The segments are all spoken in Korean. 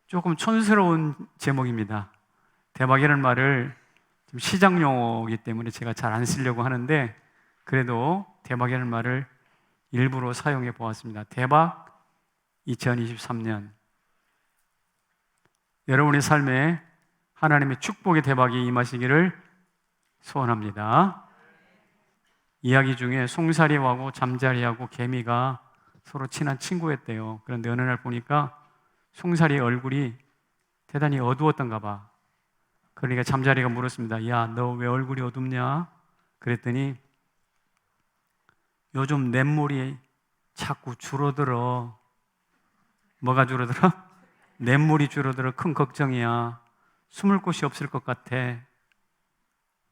조금 촌스러운 제목입니다. 대박이라는 말을 좀 시장 용어이기 때문에 제가 잘 안 쓰려고 하는데, 그래도 대박이라는 말을 일부러 사용해 보았습니다. 대박 2023년. 여러분의 삶에 하나님의 축복의 대박이 임하시기를 소원합니다. 이야기 중에 송사리하고 잠자리하고 개미가 서로 친한 친구였대요. 그런데 어느 날 보니까 송사리의 얼굴이 대단히 어두웠던가 봐. 그러니까 잠자리가 물었습니다. 야, 너 왜 얼굴이 어둡냐? 그랬더니 요즘 냇물이 자꾸 줄어들어. 뭐가 줄어들어? 냇물이 줄어들어. 큰 걱정이야. 숨을 곳이 없을 것 같아.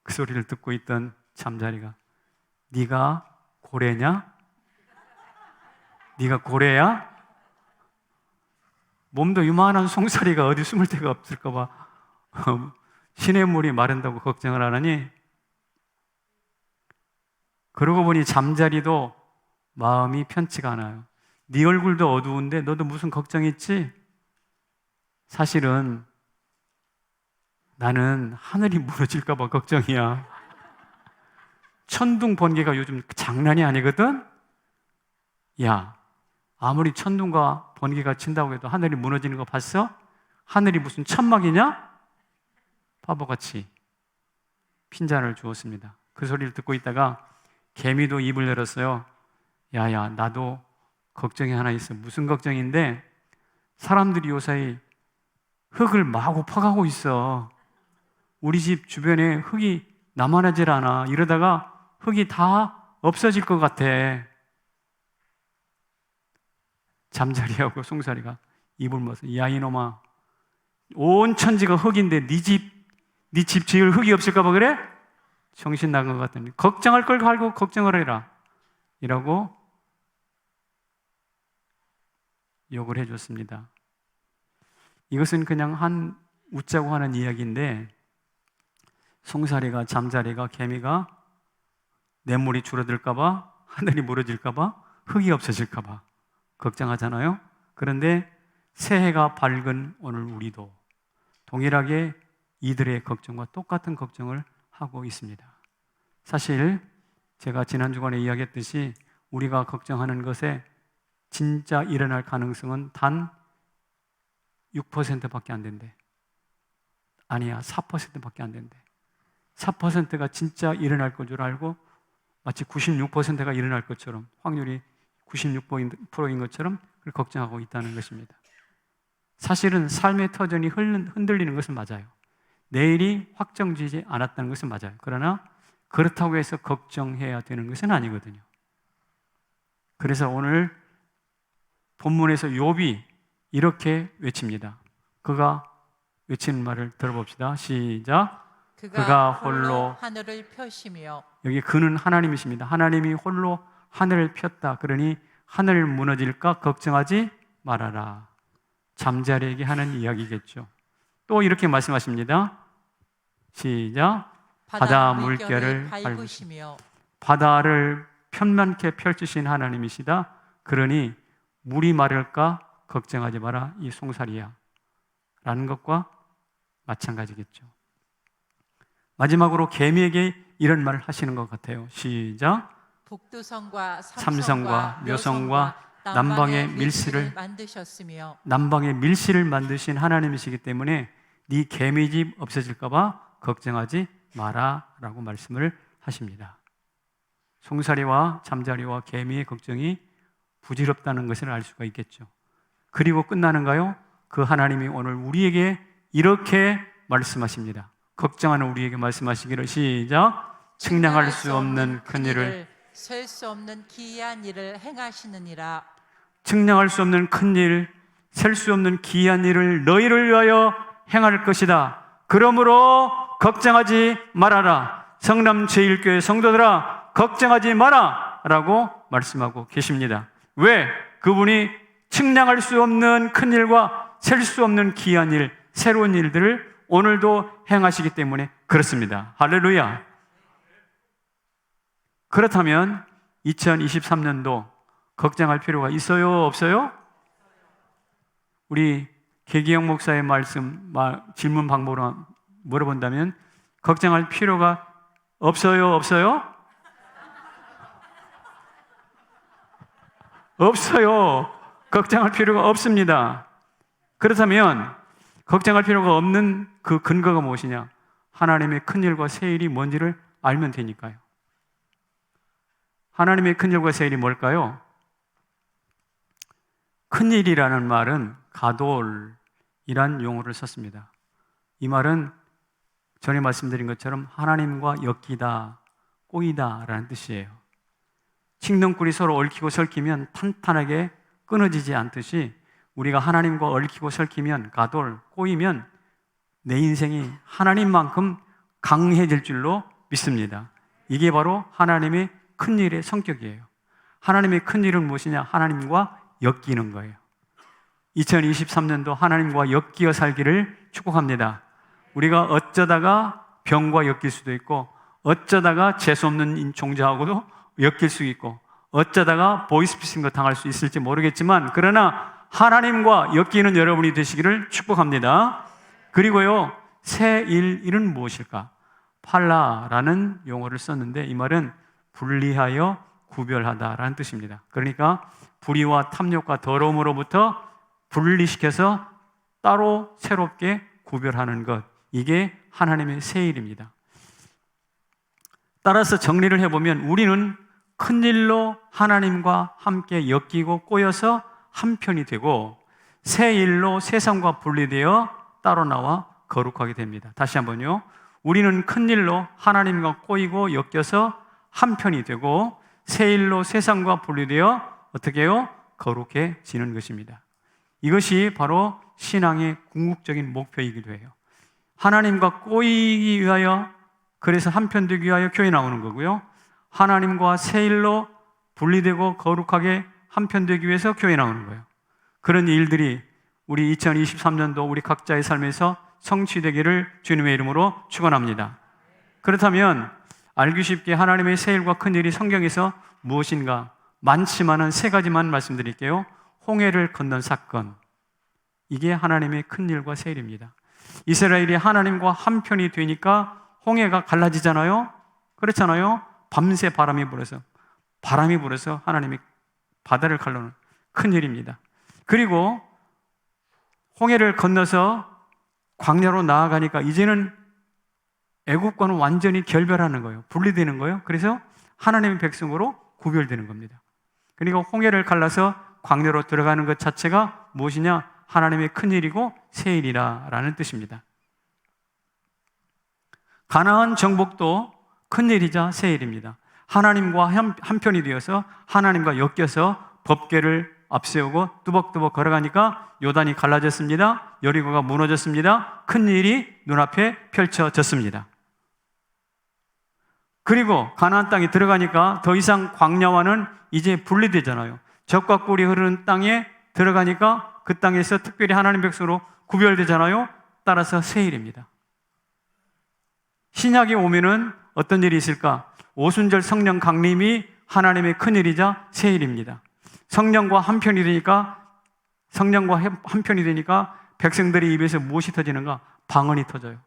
그 소리를 듣고 있던 잠자리가, 네가 고래냐? 네가 고래야? 몸도 요만한 송사리가 어디 숨을 데가 없을까 봐 시냇물이 마른다고 걱정을 하느니, 그러고 보니 잠자리도 마음이 편치가 않아요. 네 얼굴도 어두운데 너도 무슨 걱정 있지? 사실은 나는 하늘이 무너질까 봐 걱정이야. 천둥 번개가 요즘 장난이 아니거든? 야, 아무리 천둥과 번개가 친다고 해도 하늘이 무너지는 거 봤어? 하늘이 무슨 천막이냐? 바보같이 핀잔을 주었습니다. 그 소리를 듣고 있다가 개미도 입을 열었어요. 야야, 나도 걱정이 하나 있어. 무슨 걱정인데, 사람들이 요사이 흙을 마구 퍼가고 있어. 우리 집 주변에 흙이 남아나질 않아. 이러다가 흙이 다 없어질 것 같아. 잠자리하고 송사리가 입을 모아서, 야 이놈아, 온 천지가 흙인데 네 집 지을 흙이 없을까 봐 그래? 정신 나간 것 같더니 걱정할 걸 갈고 걱정을 해라 이라고 욕을 해줬습니다. 이것은 그냥 한 웃자고 하는 이야기인데, 송사리가, 잠자리가, 개미가 냇물이 줄어들까 봐, 하늘이 무너질까 봐, 흙이 없어질까 봐 걱정하잖아요. 그런데 새해가 밝은 오늘 우리도 동일하게 이들의 걱정과 똑같은 걱정을 하고 있습니다. 사실 제가 지난 주간에 이야기했듯이 우리가 걱정하는 것에 진짜 일어날 가능성은 단 6%밖에 안 된대. 아니야, 4%밖에 안 된대. 4%가 진짜 일어날 것 줄 알고 마치 96%가 일어날 것처럼, 확률이 96%인 것처럼 그걸 걱정하고 있다는 것입니다. 사실은 삶의 터전이 흔들리는 것은 맞아요. 내일이 확정지지 않았다는 것은 맞아요. 그러나 그렇다고 해서 걱정해야 되는 것은 아니거든요. 그래서 오늘 본문에서 욥이 이렇게 외칩니다. 그가 외치는 말을 들어봅시다. 시작. 그가 홀로 하늘을 펴시며. 여기 그는 하나님이십니다. 하나님이 홀로 하늘을 폈다. 그러니 하늘 무너질까 걱정하지 말아라. 잠자리에게 하는 이야기겠죠. 또 이렇게 말씀하십니다. 시작. 바다 물결을 밟으시며. 바다를 편만케 펼치신 하나님이시다. 그러니 물이 마를까 걱정하지 마라. 이 송사리야 라는 것과 마찬가지겠죠. 마지막으로 개미에게 이런 말을 하시는 것 같아요. 시작. 북두성과 삼성과 묘성과 남방의 밀실을 만드셨으며. 남방의 밀실을 만드신 하나님이시기 때문에 네 개미집 없어질까 봐 걱정하지 마라 라고 말씀을 하십니다. 송사리와 잠자리와 개미의 걱정이 부질없다는 것을 알 수가 있겠죠. 그리고 끝나는가요? 그 하나님이 오늘 우리에게 이렇게 말씀하십니다. 걱정하는 우리에게 말씀하시기를, 시작. 측량할 수 없는 큰 일을, 셀 수 없는 기이한 일을 행하시느니라. 측량할 수 없는 큰 일, 셀 수 없는 기이한 일을 너희를 위하여 행할 것이다. 그러므로 걱정하지 말아라. 성남 제1교회 성도들아, 걱정하지 마라 라고 말씀하고 계십니다. 왜? 그분이 측량할 수 없는 큰 일과 셀 수 없는 기이한 일, 새로운 일들을 오늘도 행하시기 때문에 그렇습니다. 할렐루야. 그렇다면 2023년도 걱정할 필요가 있어요? 없어요? 우리 계기영 목사의 질문 방법으로 물어본다면 걱정할 필요가 없어요? 없어요? 없어요. 걱정할 필요가 없습니다. 그렇다면 걱정할 필요가 없는 그 근거가 무엇이냐? 하나님의 큰일과 새일이 뭔지를 알면 되니까요. 하나님의 큰일과 새일이 뭘까요? 큰일이라는 말은 가돌이란 용어를 썼습니다. 이 말은 전에 말씀드린 것처럼 하나님과 엮이다, 꼬이다 라는 뜻이에요. 칡덩굴이 서로 얽히고 설키면 탄탄하게 끊어지지 않듯이 우리가 하나님과 얽히고 설키면, 가돌, 꼬이면 내 인생이 하나님만큼 강해질 줄로 믿습니다. 이게 바로 하나님의 큰일의 성격이에요. 하나님의 큰일은 무엇이냐? 하나님과 엮이는 거예요. 2023년도 하나님과 엮여 살기를 축복합니다. 우리가 어쩌다가 병과 엮일 수도 있고, 어쩌다가 재수없는 종자하고도 엮일 수 있고, 어쩌다가 보이스피싱도 당할 수 있을지 모르겠지만, 그러나 하나님과 엮이는 여러분이 되시기를 축복합니다. 그리고요, 새일은 무엇일까? 팔라라는 용어를 썼는데 이 말은 분리하여 구별하다라는 뜻입니다. 그러니까 불의와 탐욕과 더러움으로부터 분리시켜서 따로 새롭게 구별하는 것, 이게 하나님의 새일입니다. 따라서 정리를 해보면 우리는 큰일로 하나님과 함께 엮이고 꼬여서 한편이 되고, 새일로 세상과 분리되어 따로 나와 거룩하게 됩니다. 다시 한번요. 우리는 큰일로 하나님과 꼬이고 엮여서 한편이 되고, 새일로 세상과 분리되어 어떻게 해요? 거룩해지는 것입니다. 이것이 바로 신앙의 궁극적인 목표이기도 해요. 하나님과 꼬이기 위하여, 그래서 한편 되기 위하여 교회 나오는 거고요. 하나님과 새일로 분리되고 거룩하게 한편 되기 위해서 교회 나오는 거예요. 그런 일들이 우리 2023년도 우리 각자의 삶에서 성취되기를 주님의 이름으로 축원합니다. 그렇다면 알기 쉽게 하나님의 새일과 큰일이 성경에서 무엇인가? 많지만은 세 가지만 말씀드릴게요. 홍해를 건넌 사건, 이게 하나님의 큰일과 새일입니다. 이스라엘이 하나님과 한편이 되니까 홍해가 갈라지잖아요. 그렇잖아요. 밤새 바람이 불어서 하나님이 바다를 갈라놓은 큰일입니다. 그리고 홍해를 건너서 광야로 나아가니까 이제는 애국과는 완전히 결별하는 거예요. 분리되는 거예요. 그래서 하나님의 백성으로 구별되는 겁니다. 그러니까 홍해를 갈라서 광야로 들어가는 것 자체가 무엇이냐? 하나님의 큰일이고 새일이라는 뜻입니다. 가나안 정복도 큰일이자 새일입니다. 하나님과 한편이 되어서 하나님과 엮여서 법궤를 앞세우고 뚜벅뚜벅 걸어가니까 요단이 갈라졌습니다. 여리고가 무너졌습니다. 큰일이 눈앞에 펼쳐졌습니다. 그리고 가나안 땅에 들어가니까 더 이상 광야와는 이제 분리되잖아요. 젖과 꿀이 흐르는 땅에 들어가니까 그 땅에서 특별히 하나님 백성으로 구별되잖아요. 따라서 새일입니다. 신약에 오면은 어떤 일이 있을까? 오순절 성령 강림이 하나님의 큰일이자 새일입니다. 성령과 한편이 되니까 백성들의 입에서 무엇이 터지는가? 방언이 터져요.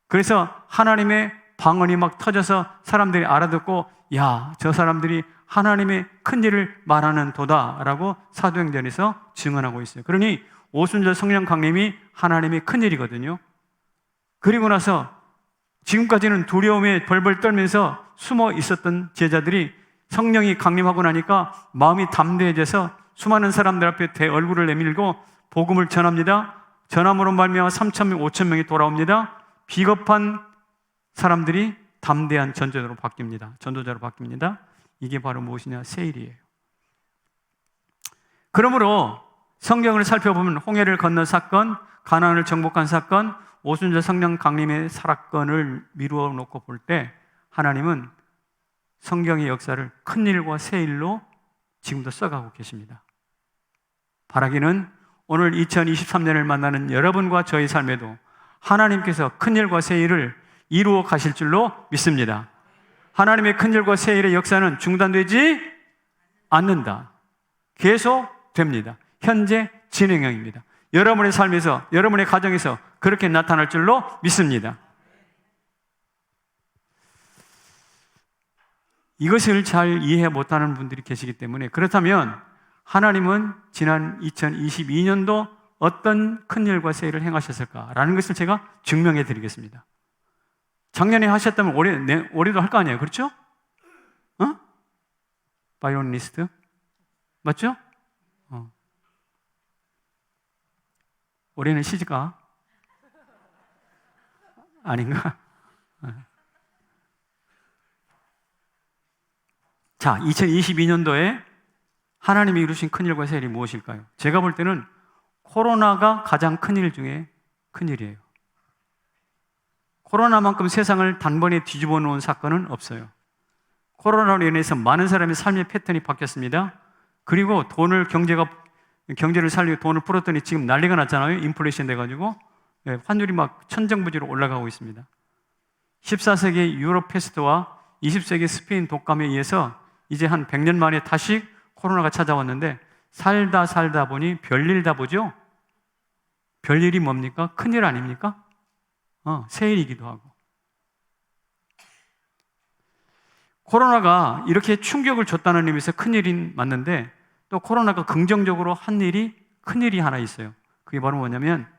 그래서 하나님의 방언이 막 터져서 사람들이 알아듣고, 야, 저 사람들이 하나님의 큰일을 말하는 도다라고 사도행전에서 증언하고 있어요. 그러니 오순절 성령 강림이 하나님의 큰일이거든요. 그리고 나서 지금까지는 두려움에 벌벌 떨면서 숨어 있었던 제자들이 성령이 강림하고 나니까 마음이 담대해져서 수많은 사람들 앞에 얼굴을 내밀고 복음을 전합니다. 전함으로 말미암아 3,000명, 5,000명이 돌아옵니다. 비겁한 사람들이 담대한 전도자로 바뀝니다. 이게 바로 무엇이냐? 새일이에요. 그러므로 성경을 살펴보면 홍해를 건넌 사건, 가나안을 정복한 사건, 오순절 성령 강림의 사건을 미루어 놓고 볼 때 하나님은 성경의 역사를 큰일과 새일로 지금도 써가고 계십니다. 바라기는 오늘 2023년을 만나는 여러분과 저의 삶에도 하나님께서 큰일과 새일을 이루어 가실 줄로 믿습니다. 하나님의 큰일과 새일의 역사는 중단되지 않는다. 계속 됩니다. 현재 진행형입니다. 여러분의 삶에서, 여러분의 가정에서 그렇게 나타날 줄로 믿습니다. 이것을 잘 이해 못하는 분들이 계시기 때문에, 그렇다면 하나님은 지난 2022년도 어떤 큰일과 세일을 행하셨을까라는 것을 제가 증명해 드리겠습니다. 작년에 하셨다면 올해도 할 거 아니에요. 그렇죠? 바이올리니스트? 맞죠? 올해는 시집가? 아닌가? 자, 2022년도에 하나님이 이루신 큰일과 세일이 무엇일까요? 제가 볼 때는 코로나가 가장 큰일 중에 큰일이에요. 코로나만큼 세상을 단번에 뒤집어 놓은 사건은 없어요. 코로나로 인해서 많은 사람의 삶의 패턴이 바뀌었습니다. 그리고 경제를 살리고 돈을 풀었더니 지금 난리가 났잖아요. 인플레이션 돼가지고 환율이 막 천정부지로 올라가고 있습니다. 14세기 유럽 패스트와 20세기 스페인 독감에 의해서 이제 한 100년 만에 다시 코로나가 찾아왔는데, 살다 보니 별일 다 보죠? 별일이 뭡니까? 큰일 아닙니까? 세일이기도 하고. 코로나가 이렇게 충격을 줬다는 의미에서 큰일이 맞는데, 또 코로나가 긍정적으로 한 일이, 큰일이 하나 있어요. 그게 바로 뭐냐면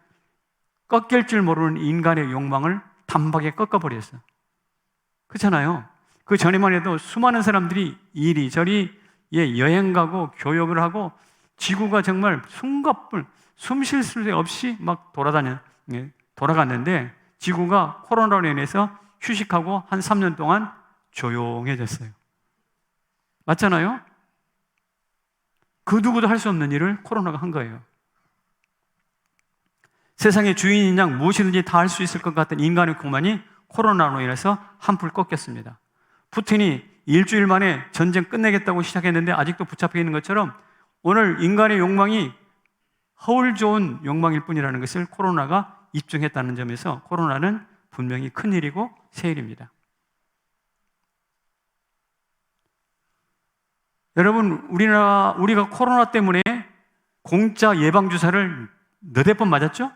꺾일 줄 모르는 인간의 욕망을 단박에 꺾어버렸어요. 그렇잖아요. 그 전에만 해도 수많은 사람들이 이리저리 여행 가고 교역을 하고 지구가 정말 숨가쁠, 숨 쉴 새 없이 막 돌아갔는데, 지구가 코로나로 인해서 휴식하고 한 3년 동안 조용해졌어요. 맞잖아요? 그 누구도 할 수 없는 일을 코로나가 한 거예요. 세상의 주인인 양 무엇이든지 다 할 수 있을 것 같은 인간의 공만이 코로나로 인해서 한풀 꺾였습니다. 푸틴이 일주일 만에 전쟁 끝내겠다고 시작했는데 아직도 붙잡혀 있는 것처럼, 오늘 인간의 욕망이 허울 좋은 욕망일 뿐이라는 것을 코로나가 입증했다는 점에서 코로나는 분명히 큰일이고 세일입니다. 여러분, 우리가 코로나 때문에 공짜 예방주사를 너댓 번 맞았죠?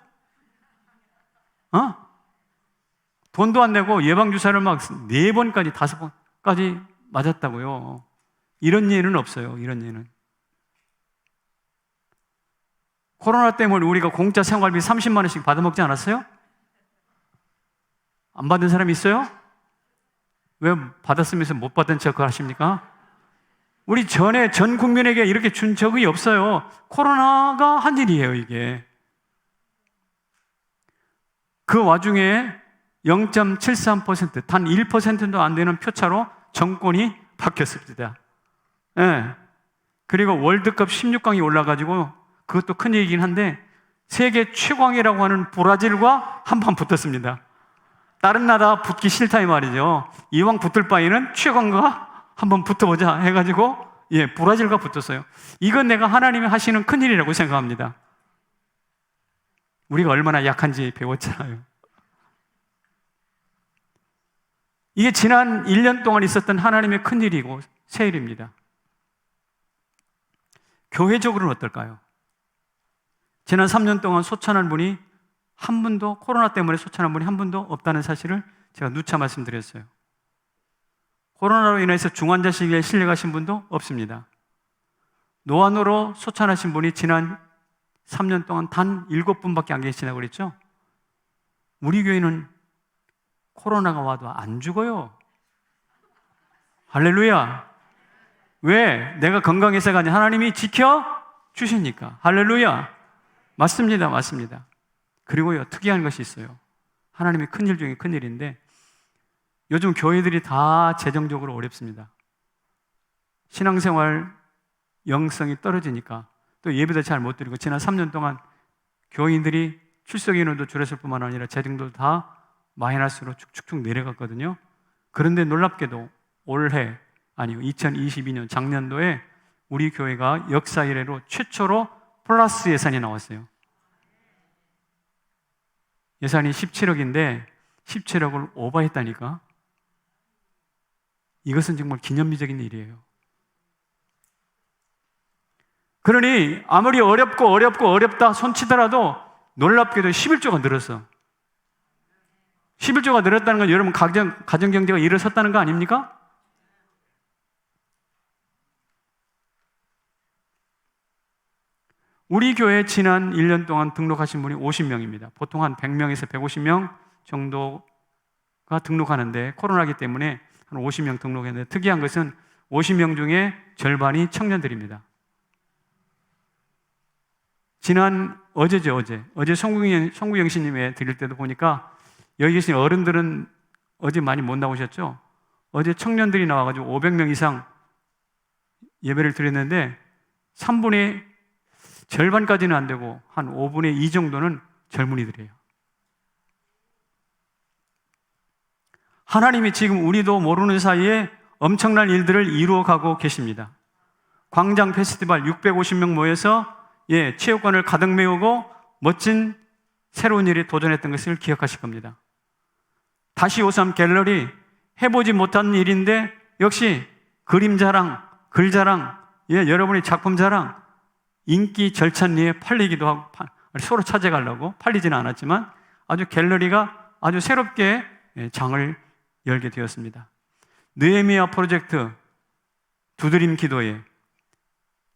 돈도 안 내고 예방주사를 막 4번까지 5번까지 맞았다고요. 이런 예는 없어요. 이런 예는. 코로나 때문에 우리가 공짜 생활비 30만 원씩 받아먹지 않았어요? 안 받은 사람 있어요? 왜 받았으면서 못 받은 척을 하십니까? 우리 전 국민에게 이렇게 준 적이 없어요. 코로나가 한 일이에요, 이게. 그 와중에 0.73%, 단 1%도 안 되는 표차로 정권이 바뀌었습니다. 네. 그리고 월드컵 16강이 올라가지고, 그것도 큰 얘기긴 한데, 세계 최강이라고 하는 브라질과 한판 붙었습니다. 다른 나라 붙기 싫다 이 말이죠. 이왕 붙을 바에는 최강과 한번 붙어보자 해가지고 브라질과 붙었어요. 이건 내가 하나님이 하시는 큰일이라고 생각합니다. 우리가 얼마나 약한지 배웠잖아요. 이게 지난 1년 동안 있었던 하나님의 큰일이고 세일입니다. 교회적으로는 어떨까요? 지난 3년 동안 소천한 분이 한 분도, 코로나 때문에 소천한 분이 한 분도 없다는 사실을 제가 누차 말씀드렸어요. 코로나로 인해서 중환자실에 실려가신 분도 없습니다. 노안으로 소천하신 분이 지난 3년 동안 단 7분밖에 안 계시다고 그랬죠? 우리 교회는 코로나가 와도 안 죽어요. 할렐루야. 왜? 내가 건강해서가 아니라 하나님이 지켜주시니까. 할렐루야. 맞습니다. 맞습니다. 그리고요, 특이한 것이 있어요. 하나님의 큰일 중에 큰일인데, 요즘 교회들이 다 재정적으로 어렵습니다. 신앙생활 영성이 떨어지니까 또 예배도 잘 못 드리고, 지난 3년 동안 교인들이 출석 인원도 줄었을 뿐만 아니라 재정도 다 마이너스로 쭉쭉쭉 내려갔거든요. 그런데 놀랍게도 올해, 아니요 2022년 작년도에 우리 교회가 역사 이래로 최초로 플러스 예산이 나왔어요. 예산이 17억인데 17억을 오버했다니까. 이것은 정말 기념비적인 일이에요. 그러니 아무리 어렵다 손치더라도 놀랍게도 11조가 늘었어. 11조가 늘었다는 건 여러분 가정경제가 일어섰다는 거 아닙니까? 우리 교회 지난 1년 동안 등록하신 분이 50명입니다. 보통 한 100명에서 150명 정도가 등록하는데 코로나기 때문에 한 50명 등록했는데 특이한 것은 50명 중에 절반이 청년들입니다. 어제 송구영 씨님에 드릴 때도 보니까 여기 계신 어른들은 어제 많이 못 나오셨죠? 어제 청년들이 나와가지고 500명 이상 예배를 드렸는데 3분의 절반까지는 안 되고 한 5분의 2 정도는 젊은이들이에요. 하나님이 지금 우리도 모르는 사이에 엄청난 일들을 이루어가고 계십니다. 광장 페스티벌 650명 모여서 체육관을 가득 메우고 멋진 새로운 일에 도전했던 것을 기억하실 겁니다. 다시 오삼 갤러리 해보지 못한 일인데 역시 그림 자랑, 글 자랑, 여러분의 작품 자랑 인기 절찬리에 팔리기도 하고 서로 찾아가려고 팔리지는 않았지만 아주 갤러리가 아주 새롭게 장을 열게 되었습니다. 느헤미야 프로젝트 두드림 기도회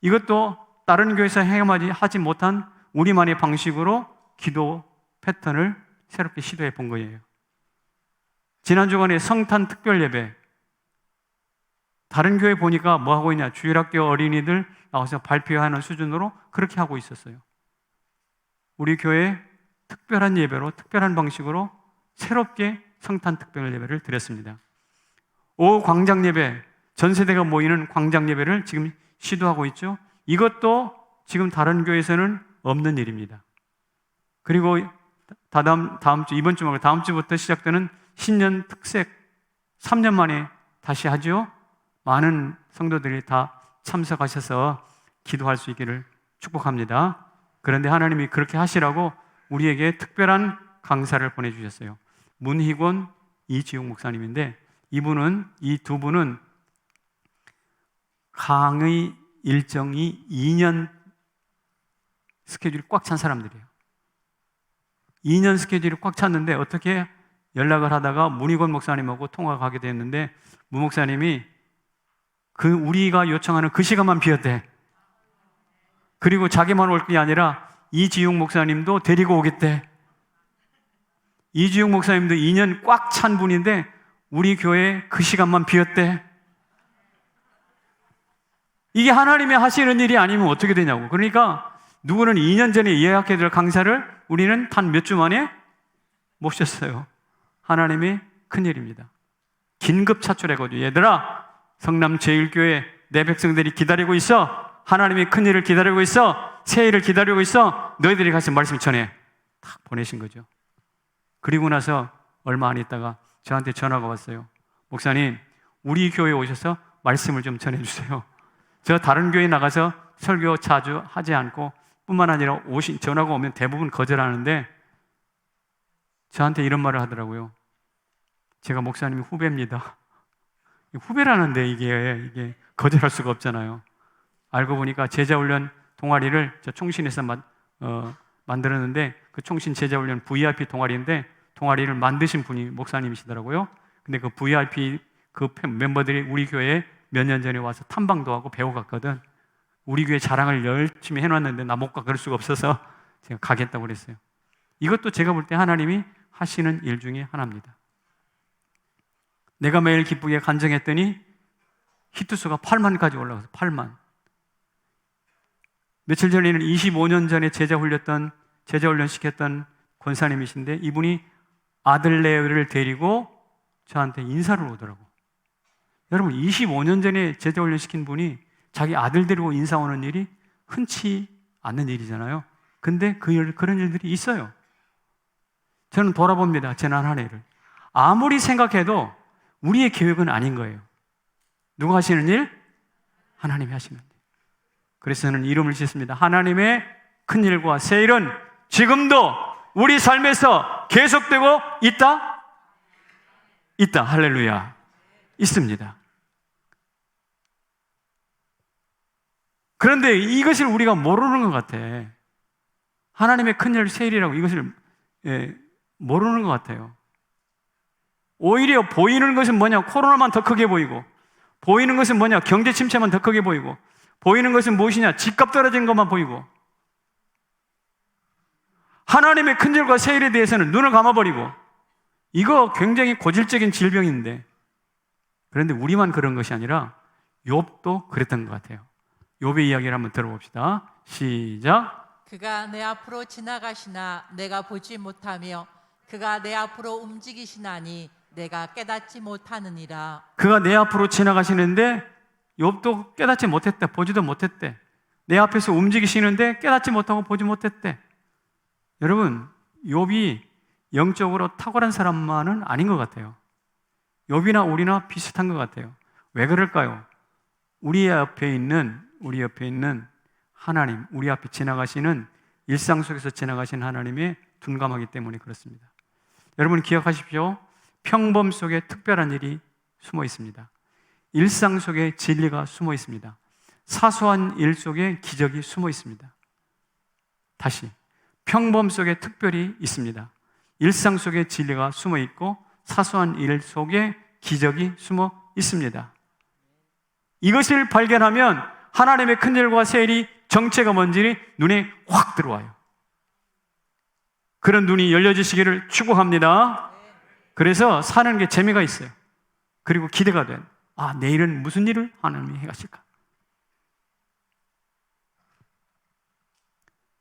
이것도 다른 교회에서 행하지 못한 우리만의 방식으로 기도 패턴을 새롭게 시도해 본 거예요. 지난 주간에 성탄 특별 예배 다른 교회 보니까 뭐 하고 있냐 주일학교 어린이들 나와서 발표하는 수준으로 그렇게 하고 있었어요. 우리 교회 특별한 예배로 특별한 방식으로 새롭게 성탄 특별 예배를 드렸습니다. 오후 광장 예배 전 세대가 모이는 광장 예배를 지금 시도하고 있죠. 이것도 지금 다른 교회에서는 없는 일입니다. 그리고 다음 주 이번 주 말고 다음 주부터 시작되는 신년 특색 3년 만에 다시 하죠. 많은 성도들이 다 참석하셔서 기도할 수 있기를 축복합니다. 그런데 하나님이 그렇게 하시라고 우리에게 특별한 강사를 보내주셨어요. 문희곤, 이지용 목사님인데 이 두 분은 강의 일정이 2년 스케줄이 꽉 찬 사람들이에요. 2년 스케줄이 꽉 찼는데 어떻게 연락을 하다가 문희곤 목사님하고 통화가 하게 됐는데 문 목사님이 우리가 요청하는 그 시간만 비었대. 그리고 자기만 올 게 아니라 이지용 목사님도 데리고 오겠대. 이지용 목사님도 2년 꽉 찬 분인데 우리 교회 그 시간만 비었대. 이게 하나님이 하시는 일이 아니면 어떻게 되냐고. 그러니까 누구는 2년 전에 예약해둘 강사를 우리는 단 몇 주 만에 모셨어요. 하나님의 큰일입니다. 긴급 차출해가지고 얘들아 성남 제1교회 내 백성들이 기다리고 있어. 하나님의 큰일을 기다리고 있어. 새해를 기다리고 있어. 너희들이 가서 말씀 전해. 딱 보내신 거죠. 그리고 나서 얼마 안 있다가 저한테 전화가 왔어요. 목사님 우리 교회에 오셔서 말씀을 좀 전해주세요. 저 다른 교회 나가서 설교 자주 하지 않고 뿐만 아니라 전화가 오면 대부분 거절하는데 저한테 이런 말을 하더라고요. 제가 목사님 후배입니다. 후배라는데 이게 거절할 수가 없잖아요. 알고 보니까 제자훈련 동아리를 저 총신에서 만들었는데 그 총신 제자훈련 VIP 동아리인데 동아리를 만드신 분이 목사님이시더라고요. 근데 그 VIP 그 멤버들이 우리 교회에 몇 년 전에 와서 탐방도 하고 배워갔거든. 우리 교회 자랑을 열심히 해놨는데 나 못 가 그럴 수가 없어서 제가 가겠다고 그랬어요. 이것도 제가 볼 때 하나님이 하시는 일 중에 하나입니다. 내가 매일 기쁘게 간증했더니 히트수가 8만까지 올라가서 8만. 며칠 전에는 25년 전에 제자훈련 시켰던 권사님이신데 이분이 아들네를 데리고 저한테 인사를 오더라고. 여러분 25년 전에 제자훈련 시킨 분이 자기 아들 데리고 인사 오는 일이 흔치 않는 일이잖아요. 근데 그런 일들이 있어요. 저는 돌아봅니다. 지난 한 해를. 아무리 생각해도 우리의 계획은 아닌 거예요. 누가 하시는 일? 하나님이 하시는 일. 그래서 저는 이름을 짓습니다. 하나님의 큰일과 새일은 지금도 우리 삶에서 계속되고 있다? 있다. 할렐루야. 있습니다. 그런데 이것을 우리가 모르는 것 같아. 하나님의 큰일 세일이라고 이것을 모르는 것 같아요. 오히려 보이는 것은 뭐냐? 코로나만 더 크게 보이고, 보이는 것은 뭐냐? 경제 침체만 더 크게 보이고, 보이는 것은 무엇이냐? 집값 떨어진 것만 보이고, 하나님의 큰일과 세일에 대해서는 눈을 감아버리고, 이거 굉장히 고질적인 질병인데, 그런데 우리만 그런 것이 아니라 욥도 그랬던 것 같아요. 욥의 이야기를 한번 들어봅시다. 시작. 그가 내 앞으로 지나가시나 내가 보지 못하며 그가 내 앞으로 움직이시나니 내가 깨닫지 못하느니라. 그가 내 앞으로 지나가시는데 욥도 깨닫지 못했대. 보지도 못했대. 내 앞에서 움직이시는데 깨닫지 못하고 보지 못했대. 여러분, 욥이 영적으로 탁월한 사람만은 아닌 것 같아요. 욥이나 우리나 비슷한 것 같아요. 왜 그럴까요? 우리 옆에 있는 하나님, 우리 앞에 지나가시는, 일상 속에서 지나가시는 하나님의 둔감하기 때문에 그렇습니다. 여러분 기억하십시오. 평범 속에 특별한 일이 숨어 있습니다. 일상 속에 진리가 숨어 있습니다. 사소한 일 속에 기적이 숨어 있습니다. 다시, 평범 속에 특별히 있습니다. 일상 속에 진리가 숨어 있고 사소한 일 속에 기적이 숨어 있습니다. 이것을 발견하면 하나님의 큰일과 세일이 정체가 뭔지 눈에 확 들어와요. 그런 눈이 열려지시기를 축복합니다. 그래서 사는 게 재미가 있어요. 그리고 기대가 돼요. 아, 내일은 무슨 일을 하나님이 해가실까?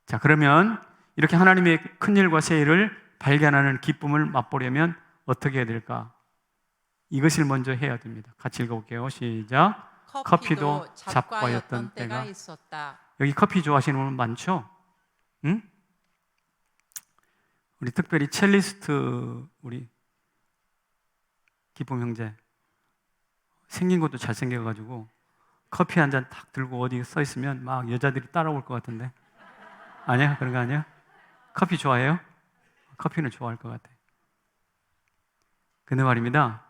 자, 그러면 이렇게 하나님의 큰일과 세일을 발견하는 기쁨을 맛보려면 어떻게 해야 될까? 이것을 먼저 해야 됩니다. 같이 읽어볼게요. 시작. 커피도 잡과였던 때가 있었다. 여기 커피 좋아하시는 분 많죠? 응? 우리 특별히 첼리스트 우리 기쁨 형제 생긴 것도 잘생겨가지고 커피 한 잔 탁 들고 어디 서 있으면 막 여자들이 따라올 것 같은데 아니야? 그런 거 아니야? 커피 좋아해요? 커피는 좋아할 것 같아. 근데 말입니다,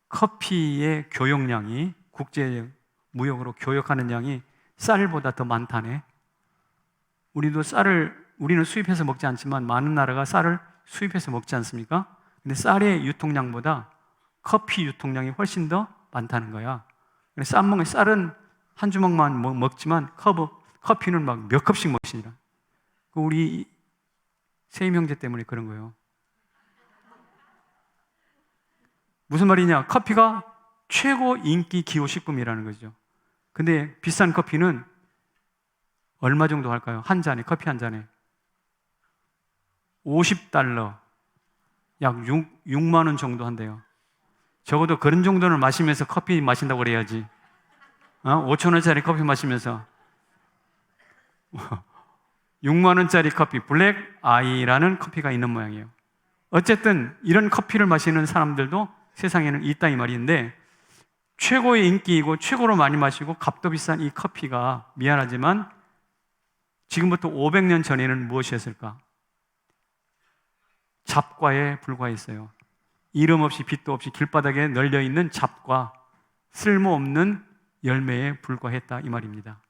커피의 교역량이 국제 무역으로 교역하는 양이 쌀보다 더 많다네. 우리는 수입해서 먹지 않지만 많은 나라가 쌀을 수입해서 먹지 않습니까? 근데 쌀의 유통량보다 커피 유통량이 훨씬 더 많다는 거야. 쌀은 한 주먹만 먹지만 커피는 막 몇 컵씩 먹시니라. 우리 세임 형제 때문에 그런 거예요. 무슨 말이냐? 커피가 최고 인기 기호식품이라는 거죠. 근데 비싼 커피는 얼마 정도 할까요? 한 잔에, 커피 한 잔에 $50, 약 6만 원 정도 한대요. 적어도 그런 정도는 마시면서 커피 마신다고 그래야지. 5천 원짜리 커피 마시면서 6만 원짜리 커피, 블랙 아이라는 커피가 있는 모양이에요. 어쨌든 이런 커피를 마시는 사람들도 세상에는 있다 이 말인데, 최고의 인기이고 최고로 많이 마시고 값도 비싼 이 커피가 미안하지만 지금부터 500년 전에는 무엇이었을까? 잡과에 불과했어요. 이름 없이 빛도 없이 길바닥에 널려있는 잡과, 쓸모없는 열매에 불과했다 이 말입니다.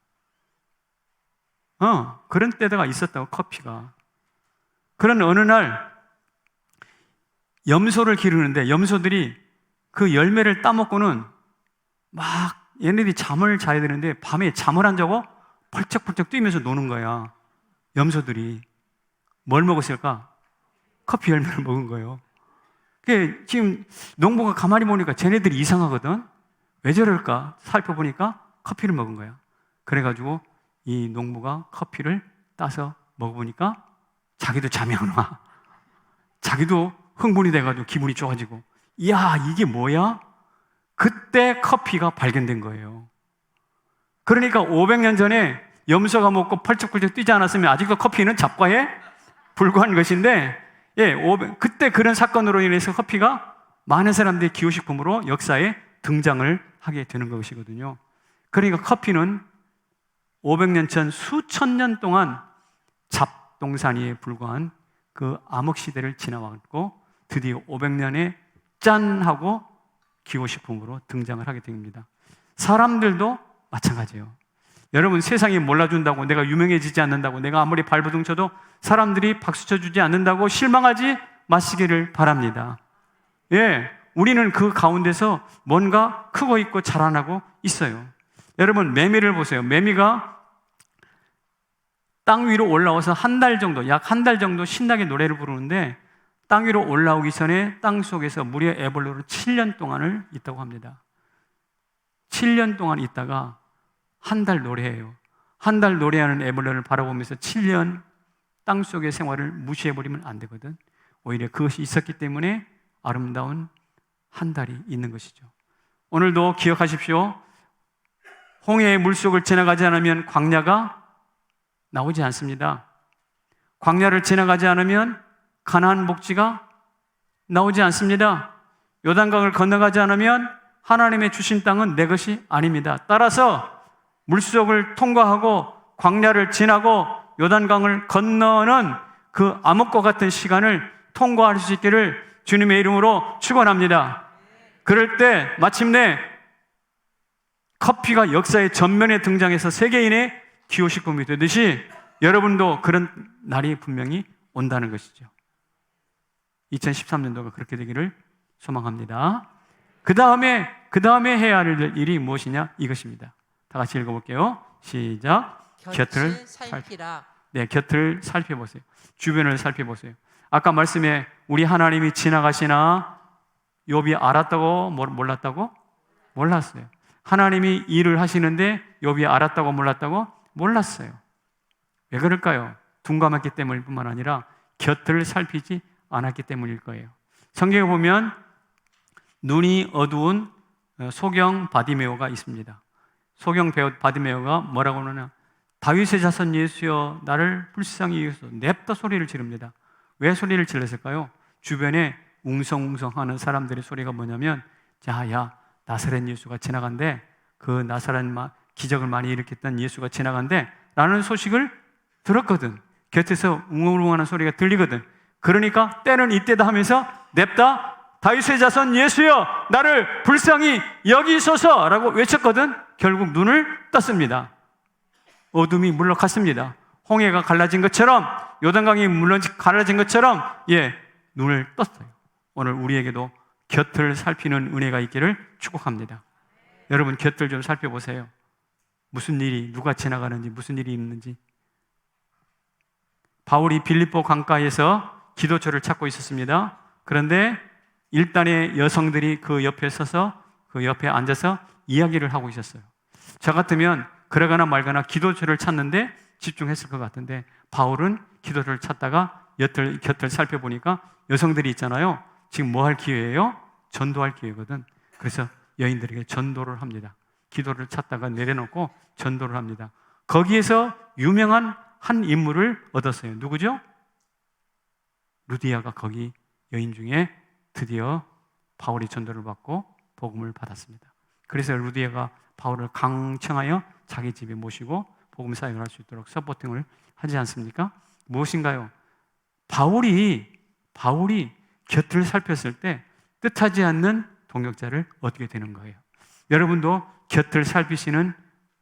그런 때가 있었다고, 커피가. 그런 어느 날 염소를 기르는데 염소들이 그 열매를 따먹고는 막 얘네들이 잠을 자야 되는데 밤에 잠을 안 자고 펄쩍펄쩍 뛰면서 노는 거야. 염소들이 뭘 먹었을까? 커피 열매를 먹은 거예요. 그게 지금 농부가 가만히 보니까 쟤네들이 이상하거든. 왜 저럴까? 살펴보니까 커피를 먹은 거야. 그래가지고 이 농부가 커피를 따서 먹어보니까 자기도 잠이 안 와. 자기도 흥분이 돼가지고 기분이 좋아지고, 이야, 이게 뭐야? 그때 커피가 발견된 거예요. 그러니까 500년 전에 염소가 먹고 펄쩍펄쩍 뛰지 않았으면 아직도 커피는 잡과에 불과한 것인데, 그때 그런 사건으로 인해서 커피가 많은 사람들의 기호식품으로 역사에 등장을 하게 되는 것이거든요. 그러니까 커피는 500년 전 수천 년 동안 잡동사니에 불과한 그 암흑시대를 지나왔고 드디어 500년에 짠 하고 기호식품으로 등장을 하게 됩니다. 사람들도 마찬가지예요. 여러분, 세상이 몰라준다고, 내가 유명해지지 않는다고, 내가 아무리 발버둥 쳐도 사람들이 박수 쳐주지 않는다고 실망하지 마시기를 바랍니다. 예, 우리는 그 가운데서 뭔가 크고 있고 자라나고 있어요. 여러분, 매미를 보세요. 매미가 땅 위로 올라와서 한 달 정도, 약 한 달 정도 신나게 노래를 부르는데, 땅 위로 올라오기 전에 땅 속에서 무려 애벌레로 7년 동안을 있다고 합니다. 7년 동안 있다가 한 달 노래해요. 한 달 노래하는 애벌레를 바라보면서 7년 땅 속의 생활을 무시해버리면 안 되거든. 오히려 그것이 있었기 때문에 아름다운 한 달이 있는 것이죠. 오늘도 기억하십시오. 홍해의 물속을 지나가지 않으면 광야가 나오지 않습니다. 광야를 지나가지 않으면 가나안 복지가 나오지 않습니다. 요단강을 건너가지 않으면 하나님의 주신 땅은 내 것이 아닙니다. 따라서 물속을 통과하고 광야를 지나고 요단강을 건너는 그 암흑과 같은 시간을 통과할 수 있기를 주님의 이름으로 축원합니다. 그럴 때 마침내 커피가 역사의 전면에 등장해서 세계인의 기호식품이 되듯이 여러분도 그런 날이 분명히 온다는 것이죠. 2013년도가 그렇게 되기를 소망합니다. 그 다음에 해야 할 일이 무엇이냐? 이것입니다. 다 같이 읽어볼게요. 시작. 곁을 살피라. 네, 곁을 살펴보세요. 주변을 살펴보세요. 아까 말씀에 우리 하나님이 지나가시나 욥이 알았다고 몰랐다고? 몰랐어요. 하나님이 일을 하시는데 욥이 알았다고 몰랐다고? 몰랐어요. 왜 그럴까요? 둔감했기 때문일 뿐만 아니라 곁을 살피지 않았기 때문일 거예요. 성경에 보면 눈이 어두운 소경 바디메오가 있습니다. 소경 바디메오가 뭐라고 하느냐? 다윗의 자손 예수여 나를 불쌍히 여기소서 냅다 소리를 지릅니다. 왜 소리를 질렀을까요? 주변에 웅성웅성하는 사람들의 소리가 뭐냐면, 야 나사렛 예수가 지나간대, 그 나사렛 기적을 많이 일으켰던 예수가 지나간대 라는 소식을 들었거든. 곁에서 웅웅하는 소리가 들리거든. 그러니까 때는 이때다 하면서 냅다 다윗의 자손 예수여 나를 불쌍히 여기소서 라고 외쳤거든. 결국 눈을 떴습니다. 어둠이 물러갔습니다. 홍해가 갈라진 것처럼, 요단강이 갈라진 것처럼 눈을 떴어요. 오늘 우리에게도 곁을 살피는 은혜가 있기를 축복합니다. 여러분, 곁을 좀 살펴보세요. 무슨 일이, 누가 지나가는지, 무슨 일이 있는지. 바울이 빌립보 강가에서 기도처를 찾고 있었습니다. 그런데 일단의 여성들이 그 옆에 서서 그 옆에 앉아서 이야기를 하고 있었어요. 저 같으면 그러거나 말거나 기도처를 찾는데 집중했을 것 같은데, 바울은 기도를 찾다가 곁을 살펴보니까 여성들이 있잖아요. 지금 뭐 할 기회예요? 전도할 기회거든. 그래서 여인들에게 전도를 합니다. 기도를 찾다가 내려놓고 전도를 합니다. 거기에서 유명한 한 인물을 얻었어요. 누구죠? 루디아가 거기 여인 중에 드디어 바울이 전도를 받고 복음을 받았습니다. 그래서 루디아가 바울을 강청하여 자기 집에 모시고 복음 사역을 할 수 있도록 서포팅을 하지 않습니까? 무엇인가요? 바울이 곁을 살폈을 때 뜻하지 않는 동역자를 얻게 되는 거예요. 여러분도 곁을 살피시는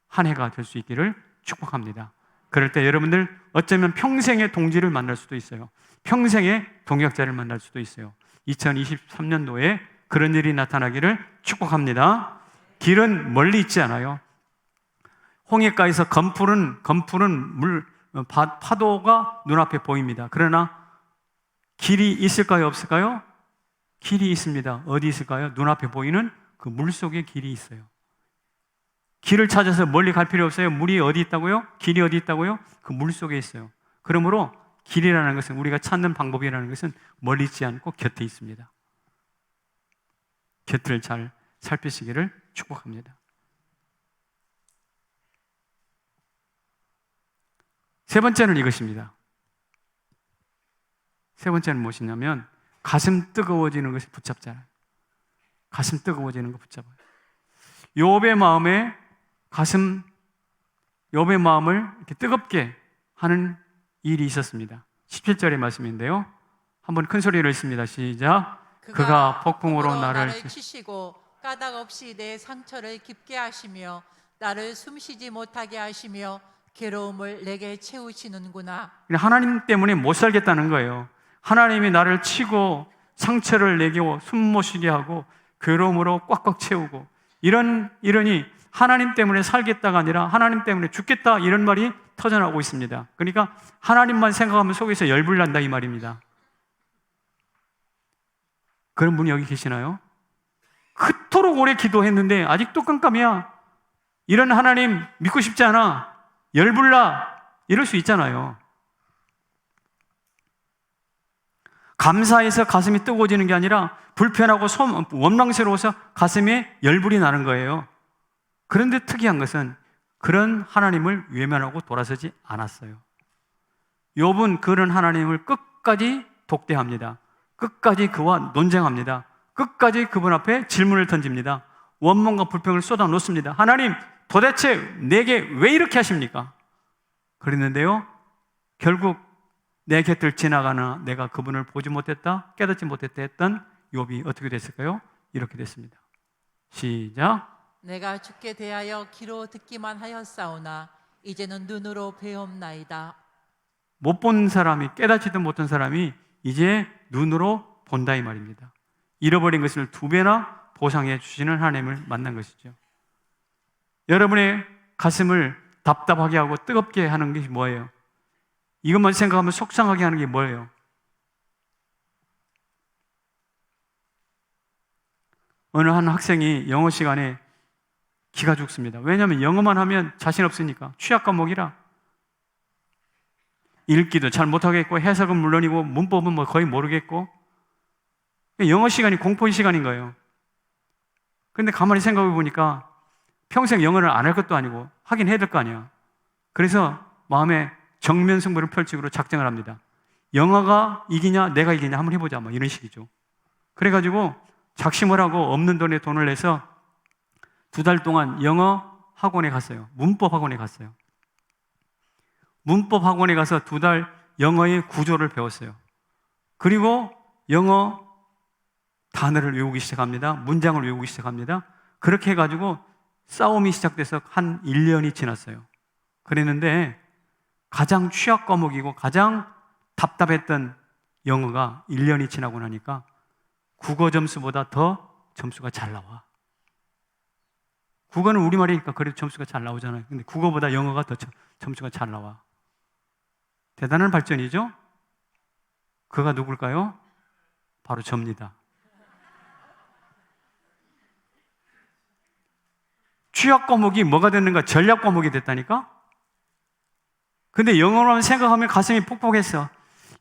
한 해가 될 수 있기를 축복합니다. 그럴 때 여러분들 어쩌면 평생의 동지를 만날 수도 있어요. 평생의 동역자를 만날 수도 있어요. 2023년도에 그런 일이 나타나기를 축복합니다. 길은 멀리 있지 않아요. 홍해가에서 검푸른 파도가 눈앞에 보입니다. 그러나 길이 있을까요? 없을까요? 길이 있습니다. 어디 있을까요? 눈앞에 보이는 그 물속에 길이 있어요. 길을 찾아서 멀리 갈 필요 없어요. 물이 어디 있다고요? 길이 어디 있다고요? 그 물속에 있어요. 그러므로 길이라는 것은, 우리가 찾는 방법이라는 것은 멀리 있지 않고 곁에 있습니다. 곁을 잘 살피시기를 축복합니다. 세 번째는 이것입니다. 세 번째는 무엇이냐면 가슴 뜨거워지는 것이 붙잡잖아요. 가슴 뜨거워지는 거 붙잡아요. 욥의 마음을 이렇게 뜨겁게 하는 일이 있었습니다. 17절의 말씀인데요. 한번 큰 소리로 읽습니다. 시작. 그가 폭풍으로 나를 치시고 까닭 없이 내 상처를 깊게 하시며 나를 숨쉬지 못하게 하시며 괴로움을 내게 채우시는구나. 하나님 때문에 못 살겠다는 거예요. 하나님이 나를 치고 상처를 내고 숨 못 쉬게 하고 괴로움으로 꽉꽉 채우고 이러니 하나님 때문에 살겠다가 아니라 하나님 때문에 죽겠다 이런 말이 터져나오고 있습니다. 그러니까 하나님만 생각하면 속에서 열불 난다 이 말입니다. 그런 분이 여기 계시나요? 그토록 오래 기도했는데 아직도 깜깜이야. 이런 하나님 믿고 싶지 않아. 열불나. 이럴 수 있잖아요. 감사해서 가슴이 뜨거워지는 게 아니라 불편하고 원망스러워서 가슴에 열불이 나는 거예요. 그런데 특이한 것은 그런 하나님을 외면하고 돌아서지 않았어요. 욥은 그런 하나님을 끝까지 독대합니다. 끝까지 그와 논쟁합니다. 끝까지 그분 앞에 질문을 던집니다. 원망과 불평을 쏟아놓습니다. 하나님, 도대체 내게 왜 이렇게 하십니까? 그랬는데요, 결국 내 곁을 지나가나 내가 그분을 보지 못했다, 깨닫지 못했다 했던 욥이 어떻게 됐을까요? 이렇게 됐습니다. 시작. 내가 주께 대하여 귀로 듣기만 하였사오나 이제는 눈으로 배옵나이다. 못 본 사람이, 깨닫지도 못한 사람이 이제 눈으로 본다 이 말입니다. 잃어버린 것을 2배나 보상해 주시는 하나님을 만난 것이죠. 여러분의 가슴을 답답하게 하고 뜨겁게 하는 게 뭐예요? 이것만 생각하면 속상하게 하는 게 뭐예요? 어느 한 학생이 영어 시간에 기가 죽습니다. 왜냐하면 영어만 하면 자신 없으니까. 취약 과목이라 읽기도 잘 못하겠고 해석은 물론이고 문법은 뭐 거의 모르겠고 영어 시간이 공포의 시간인 거예요. 그런데 가만히 생각해 보니까 평생 영어를 안 할 것도 아니고 하긴 해야 될 거 아니야. 그래서 마음에 정면 승부를 펼치기로 작정을 합니다. 영어가 이기냐 내가 이기냐 한번 해보자 뭐 이런 식이죠. 그래가지고 작심을 하고 없는 돈에 돈을 내서 2달 동안 영어 학원에 갔어요. 문법 학원에 갔어요. 문법 학원에 가서 2달 영어의 구조를 배웠어요. 그리고 영어 단어를 외우기 시작합니다. 문장을 외우기 시작합니다. 그렇게 해가지고 싸움이 시작돼서 한 1년이 지났어요. 그랬는데 가장 취약 과목이고 가장 답답했던 영어가 1년이 지나고 나니까 국어 점수보다 더 점수가 잘 나와. 국어는 우리말이니까 그래도 점수가 잘 나오잖아요. 근데 국어보다 영어가 더 점수가 잘 나와. 대단한 발전이죠? 그가 누굴까요? 바로 접니다. 취약 과목이 뭐가 됐는가? 전략 과목이 됐다니까? 근데 영어만 생각하면 가슴이 퍽퍽했어.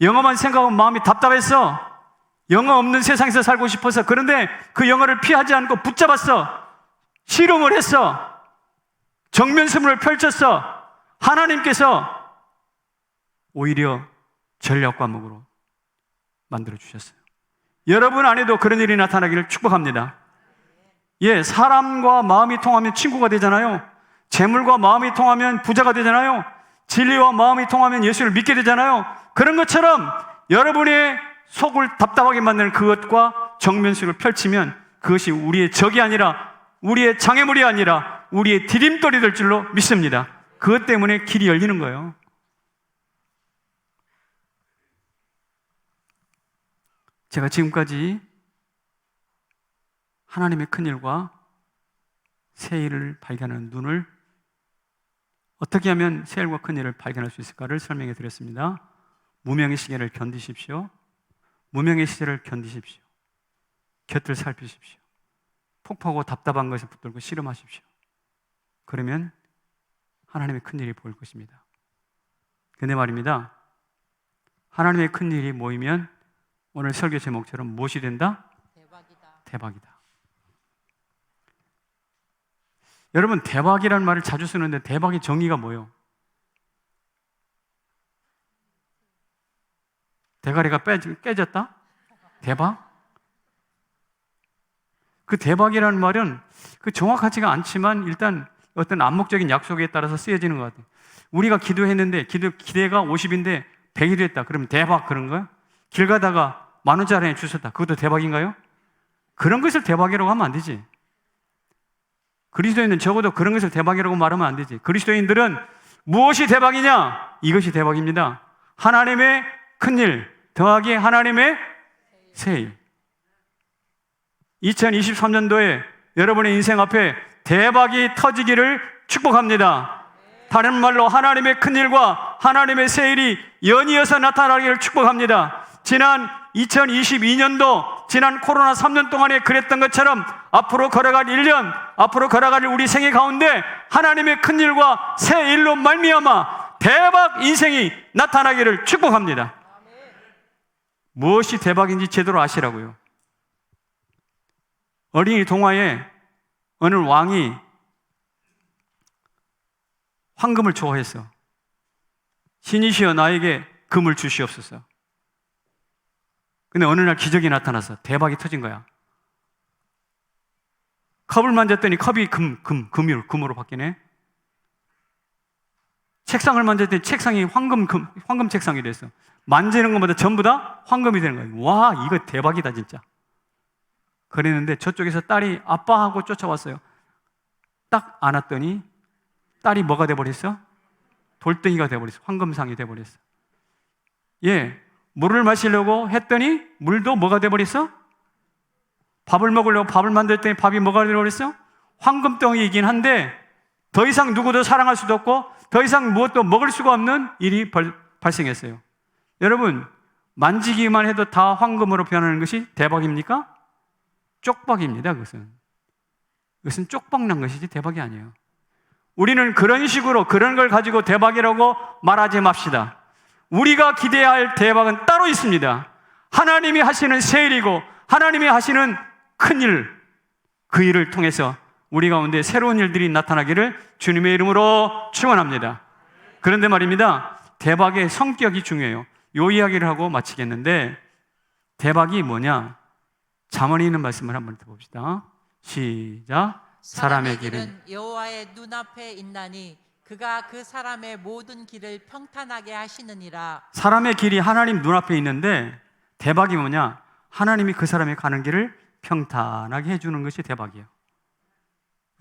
영어만 생각하면 마음이 답답했어. 영어 없는 세상에서 살고 싶어서. 그런데 그 영어를 피하지 않고 붙잡았어. 실험을 했어. 정면승부를 펼쳤어. 하나님께서 오히려 전략 과목으로 만들어주셨어요. 여러분 안에도 그런 일이 나타나기를 축복합니다. 예, 사람과 마음이 통하면 친구가 되잖아요. 재물과 마음이 통하면 부자가 되잖아요. 진리와 마음이 통하면 예수를 믿게 되잖아요. 그런 것처럼 여러분의 속을 답답하게 만드는 그것과 정면식을 펼치면 그것이 우리의 적이 아니라 우리의 장애물이 아니라 우리의 디딤돌이 될 줄로 믿습니다. 그것 때문에 길이 열리는 거예요. 제가 지금까지 하나님의 큰일과 새 일을 발견하는 눈을 어떻게 하면 새 일과 큰일을 발견할 수 있을까를 설명해 드렸습니다. 무명의 시계를 견디십시오. 무명의 시대를 견디십시오. 곁을 살피십시오. 폭파하고 답답한 것을 붙들고 씨름하십시오. 그러면 하나님의 큰일이 보일 것입니다. 근데 말입니다. 하나님의 큰일이 모이면 오늘 설교 제목처럼 무엇이 된다? 대박이다. 대박이다. 여러분, 대박이라는 말을 자주 쓰는데 대박의 정의가 뭐예요? 대가리가 깨졌다? 대박? 그 대박이라는 말은 그 정확하지가 않지만 일단 어떤 암묵적인 약속에 따라서 쓰여지는 것 같아요. 우리가 기도했는데 기대가 50인데 100이 됐다. 그러면 대박 그런 거야? 길 가다가 10,000원짜리 주셨다. 그것도 대박인가요? 그런 것을 대박이라고 하면 안 되지. 그리스도인은 적어도 그런 것을 대박이라고 말하면 안 되지. 그리스도인들은 무엇이 대박이냐? 이것이 대박입니다. 하나님의 큰일 더하기 하나님의 새일. 2023년도에 여러분의 인생 앞에 대박이 터지기를 축복합니다. 다른 말로 하나님의 큰일과 하나님의 새일이 연이어서 나타나기를 축복합니다. 지난 2022년도 지난 코로나 3년 동안에 그랬던 것처럼 앞으로 걸어갈 1년, 앞으로 걸어갈 우리 생애 가운데 하나님의 큰일과 새일로 말미암아 대박 인생이 나타나기를 축복합니다. 무엇이 대박인지 제대로 아시라고요. 어린이 동화에 어느 왕이 황금을 좋아했어. 신이시여 나에게 금을 주시옵소서. 근데 어느 날 기적이 나타나서 대박이 터진 거야. 컵을 만졌더니 컵이 금으로 바뀌네. 책상을 만졌더니 책상이 황금 책상이 됐어. 만지는 것마다 전부 다 황금이 되는 거예요. 와, 이거 대박이다 진짜. 그랬는데 저쪽에서 딸이 아빠하고 쫓아왔어요. 딱 안았더니 딸이 뭐가 돼버렸어? 돌덩이가 돼버렸어. 황금상이 돼버렸어. 예, 물을 마시려고 했더니 물도 뭐가 돼버렸어? 밥을 먹으려고 밥을 만들었더니 밥이 뭐가 돼버렸어? 황금덩이이긴 한데 더 이상 누구도 사랑할 수도 없고 더 이상 무엇도 먹을 수가 없는 일이 발생했어요. 여러분, 만지기만 해도 다 황금으로 변하는 것이 대박입니까? 쪽박입니다. 그것은 쪽박난 것이지 대박이 아니에요. 우리는 그런 식으로 그런 걸 가지고 대박이라고 말하지 맙시다. 우리가 기대해야 할 대박은 따로 있습니다. 하나님이 하시는 새일이고 하나님이 하시는 큰일, 그 일을 통해서 우리 가운데 새로운 일들이 나타나기를 주님의 이름으로 축원합니다. 그런데 말입니다, 대박의 성격이 중요해요. 요 이야기를 하고 마치겠는데, 대박이 뭐냐? 잠언에 있는 말씀을 한번 들어봅시다. 시작. 사람의 길은 여호와의 눈앞에 있나니 그가 그 사람의 모든 길을 평탄하게 하시느니라. 사람의 길이 하나님 눈앞에 있는데 대박이 뭐냐? 하나님이 그 사람이 가는 길을 평탄하게 해주는 것이 대박이에요.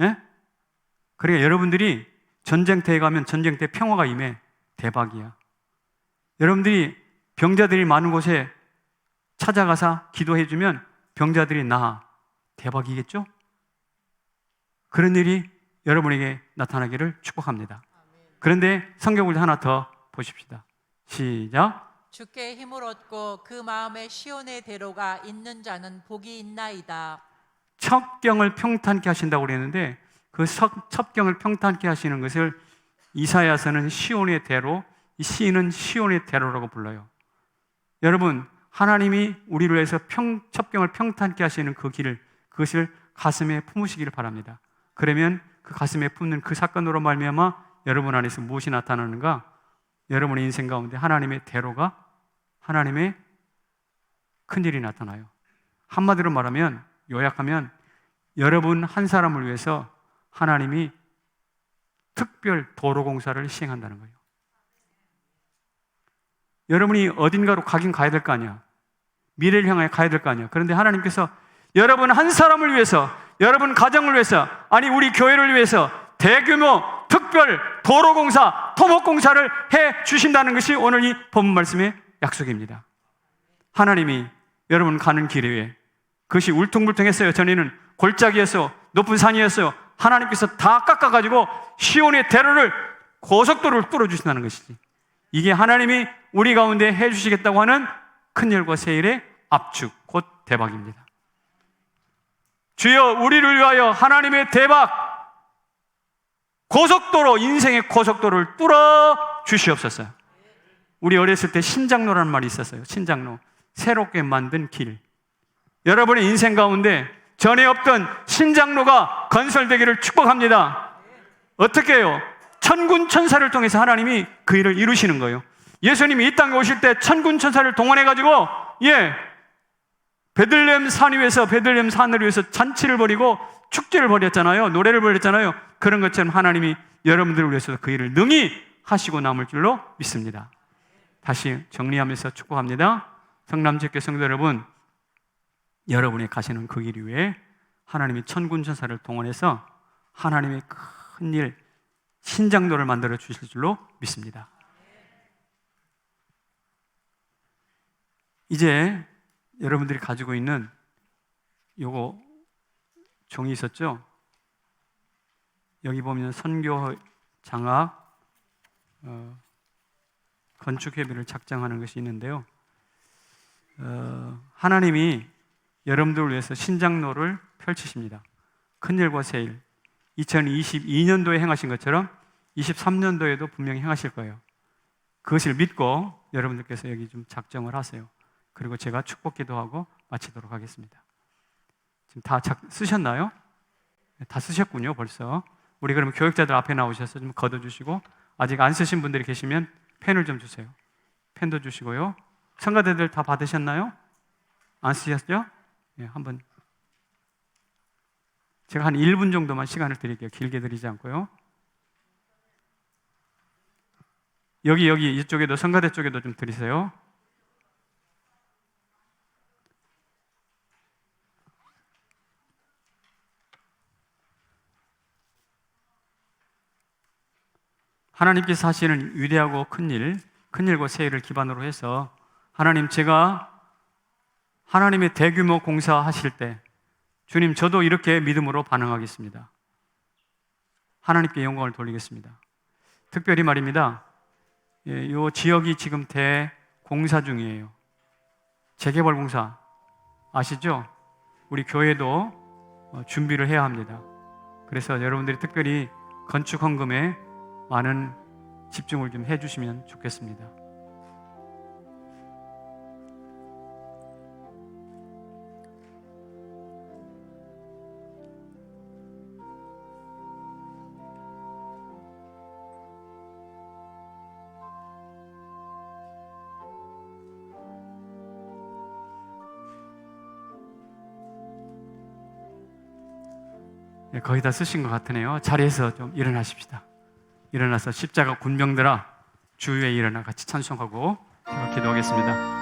예? 그러니까 여러분들이 전쟁터에 가면 전쟁터에 평화가 임해. 대박이야. 여러분들이 병자들이 많은 곳에 찾아가서 기도해주면 병자들이 나아. 대박이겠죠? 그런 일이 여러분에게 나타나기를 축복합니다. 그런데 성경을 하나 더 보십시다. 시작. 주께 힘을 얻고 그 마음에 시온의 대로가 있는 자는 복이 있나이다. 첩경을 평탄케 하신다고 그랬는데 그 첩경을 평탄케 하시는 것을 이사야서는 시온의 대로, 이 시인은 시온의 대로라고 불러요. 여러분, 하나님이 우리를 위해서 첩경을 평탄케 하시는 그 길을, 그것을 가슴에 품으시기를 바랍니다. 그러면 그 가슴에 품는 그 사건으로 말미암아 여러분 안에서 무엇이 나타나는가? 여러분의 인생 가운데 하나님의 대로가, 하나님의 큰일이 나타나요. 한마디로 말하면, 요약하면 여러분 한 사람을 위해서 하나님이 특별 도로공사를 시행한다는 거예요. 여러분이 어딘가로 가긴 가야 될 거 아니야. 미래를 향해 가야 될 거 아니야. 그런데 하나님께서 여러분 한 사람을 위해서, 여러분 가정을 위해서, 아니 우리 교회를 위해서 대규모 특별 도로공사, 토목공사를 해 주신다는 것이 오늘 이 본문 말씀의 약속입니다. 하나님이 여러분 가는 길 위에, 그것이 울퉁불퉁했어요. 전에는 골짜기였어요. 높은 산이었어요. 하나님께서 다 깎아가지고 시온의 대로를, 고속도로를 뚫어주신다는 것이지. 이게 하나님이 우리 가운데 해주시겠다고 하는 큰일과 새일의 압축, 곧 대박입니다. 주여, 우리를 위하여 하나님의 대박, 고속도로, 인생의 고속도로를 뚫어 주시옵소서. 우리 어렸을 때 신장로라는 말이 있었어요. 신장로, 새롭게 만든 길. 여러분의 인생 가운데 전에 없던 신장로가 건설되기를 축복합니다. 어떻게 해요? 천군 천사를 통해서 하나님이 그 일을 이루시는 거예요. 예수님이 이 땅에 오실 때 천군 천사를 동원해가지고, 베들레헴 산 위에서, 베들레헴 산을 위해서 잔치를 벌이고 축제를 벌였잖아요. 노래를 벌였잖아요. 그런 것처럼 하나님이 여러분들을 위해서 그 일을 능히 하시고 남을 줄로 믿습니다. 다시 정리하면서 축복합니다. 성남제교 성도 여러분, 여러분이 가시는 그 길 위에 하나님이 천군 천사를 동원해서 하나님의 큰 일, 신장로를 만들어 주실 줄로 믿습니다. 이제 여러분들이 가지고 있는 요거 종이 있었죠? 여기 보면 선교 장학 건축협의를 작성하는 것이 있는데요. 하나님이 여러분들을 위해서 신장로를 펼치십니다. 큰일과 새일. 2022년도에 행하신 것처럼 23년도에도 분명히 행하실 거예요. 그것을 믿고 여러분들께서 여기 좀 작정을 하세요. 그리고 제가 축복 기도하고 마치도록 하겠습니다. 지금 다 쓰셨나요? 다 쓰셨군요, 벌써. 우리 그러면 교육자들 앞에 나오셔서 좀 걷어주시고, 아직 안 쓰신 분들이 계시면 펜을 좀 주세요. 펜도 주시고요. 성가대들 다 받으셨나요? 안 쓰셨죠? 네, 한번 제가 한 1분 정도만 시간을 드릴게요. 길게 드리지 않고요. 여기 이쪽에도 성가대 쪽에도 좀 드리세요. 하나님께서 하시는 위대하고 큰 일과 새 일을 기반으로 해서 하나님, 제가 하나님의 대규모 공사 하실 때 주님, 저도 이렇게 믿음으로 반응하겠습니다. 하나님께 영광을 돌리겠습니다. 특별히 말입니다. 이 지역이 지금 대공사 중이에요. 재개발 공사 아시죠? 우리 교회도 준비를 해야 합니다. 그래서 여러분들이 특별히 건축 헌금에 많은 집중을 좀 해주시면 좋겠습니다. 거의 다 쓰신 것 같으네요. 자리에서 좀 일어나십시다. 일어나서 십자가 군병들아 주 위에 일어나 같이 찬송하고 기도하겠습니다.